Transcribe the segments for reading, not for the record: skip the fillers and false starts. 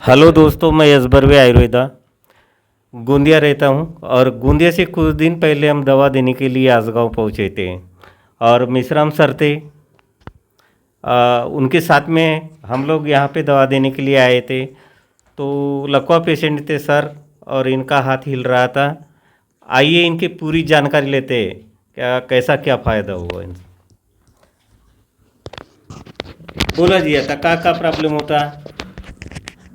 Hello दोस्तों, मैं यश बर्वे आयुर्वेदा गोंदिया रहता हूँ। और गोंदिया से कुछ दिन पहले हम दवा देने के लिए आसगांव पहुँचे थे और मिश्राम सर थे। उनके साथ में हम लोग यहाँ पे दवा देने के लिए आए थे। तो लकवा पेशेंट थे सर और इनका हाथ हिल रहा था। आइए इनकी पूरी जानकारी लेते हैं, कैसा क्या फ़ायदा हुआ इनसे। बोला जी, आता का प्रॉब्लेम होता?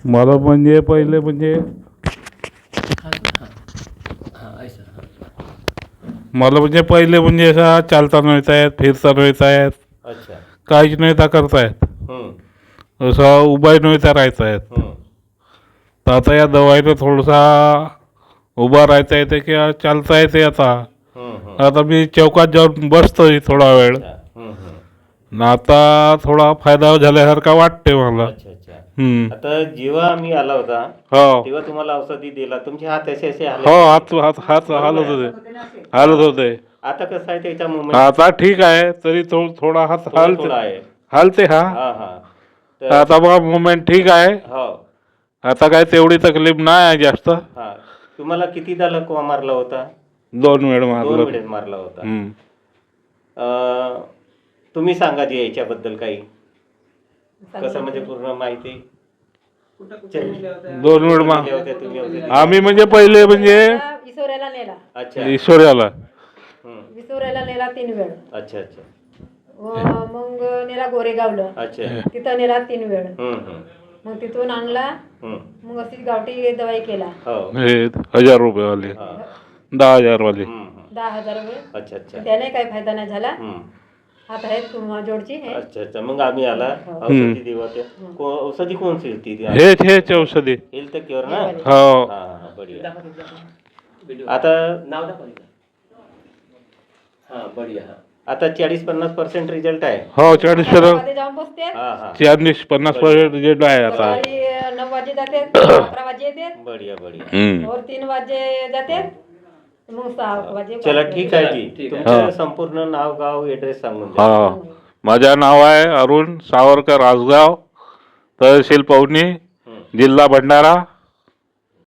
मला म्हणजे पहिले म्हणजे मला म्हणजे पहिले म्हणजे असा चालता नाही येत आहेत, फिरता नाही येत आहेत, अच्छा. काहीच नाही ता करतायत, असं उभा नाही राहायचं आहेत. तर आता या दवाईनं थोडासा उभा राहायचा येते किंवा चालता येते. आता मी चौकात जाऊन बसतोय थोडा वेळ, ना आता थोडा फायदा झाल्यासारखा वाटते मला. अच्छा अच्छा. आता जेव्हा आम्ही आला होता हो तेव्हा तुम्हाला औषधी दिला, तुमचे हात असे असे हो, हात हात हात हालत होते. आता कसं आहे त्याचा मुवमेंट? आता ठीक आहे, तरी थोडा हात थोडा आहे. हालते. हा हा हा. आता बघा मुवमेंट ठीक आहे. हो. आता काय तेवढी तकलीफ नाही आहे जास्त. हा, तुम्हाला कितीदा लकवा मारला होता? 2 वेळ 2 मारलं. वेळेस मारला होता. तुम्ही सांगा जी याच्याबद्दल काही, कसं म्हणजे पूर्ण माहिती. 2 वेळ नेले होते तुम्ही औषधी? आम्ही म्हणजे पहिले म्हणजे विसोऱ्याला नेला. अच्छा. ईश्वर्याला विसोऱ्याला नेला 3 वेळ. अच्छा अच्छा. मग नेला गोरेगावला. अच्छा. तिथं नेला 3 वेळ. हम्म. मग तिथून आणला. मग अशी गावठी दवाई केला. हो. हे 1000 रुपये वाले, 10,000 वाले. 10,000 रुपये. अच्छा अच्छा. त्याने काही फायदा नाही झाला. हात आहेत तुम्हा जोडची हे. अच्छा अच्छा. मग आम्ही आला, औषधी देवा ते. औषधी कोणती होती ती? हेच औषधी हेल्थ केअर ना? हो. हा हा, बढिया. आता नाव दाखवा. हा, बढिया. आता 40-50% रिझल्ट आहे. हो, 40 मध्ये जाऊन बसते. हा हा. 40-50% रिजल्ट आहे आता. सकाळी 9 वाजे जाते, 11 वाजे येते. बढिया बढिया. और 3 वाजे जाते, मग 6 वाजे. चला ठीक आहे जी. तुमचं संपूर्ण नाव, गाव, ऍड्रेस सांगून द्या. हा, माझं नाव आहे अरुण सावरकर, आसगाव, तहसील पवनी, जिल्हा भंडारा.